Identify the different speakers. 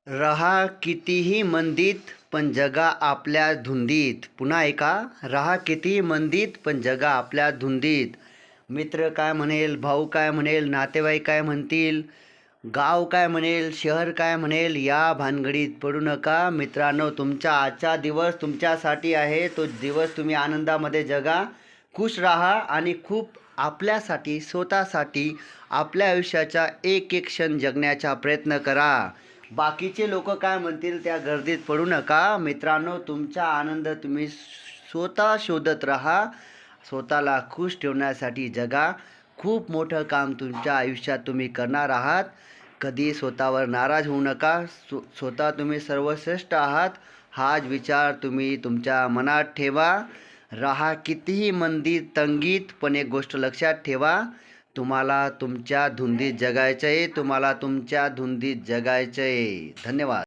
Speaker 1: रहा कितीही मंदीत पण जगा आपल्या धुंदीत. पुन्हा ऐका, रहा कितीही मंदीत पण जगा आपल्या धुंदीत. मित्र काय म्हणेल, भाऊ काय म्हणेल, नातेवाईक काय म्हणतील, गाव काय म्हणेल, शहर काय म्हणेल, या भानगडीत पडू नका मित्रांनो. तुमचा आजचा दिवस तुमच्यासाठी आहे. तो दिवस तुम्ही आनंदामध्ये जगा, खुश राहा आणि खूप आपल्यासाठी, स्वतःसाठी, आपल्या आयुष्याचा एक एक क्षण जगण्याचा प्रयत्न करा. बाकीचे लोक काय म्हणतील त्या गर्दीत पडू नका मित्रांनो. तुमचा आनंद तुम्ही स्वतः शोधत राहा. स्वतःला खुश ठेवण्यासाठी जगा. खूप मोठं काम तुमच्या आयुष्यात तुम्ही करणार आहात. कधी स्वतःवर नाराज होऊ नका. स्वतः तुम्ही सर्वश्रेष्ठ आहात हाच विचार तुम्ही तुमच्या मनात ठेवा. रहा कितीही मंदीत तंगीत पण एक गोष्ट लक्षात ठेवा, तुम्हाला तुमच्या धुंदीत जगायचं आहे. तुम्हाला तुमच्या धुंदीत जगायचं आहे. धन्यवाद.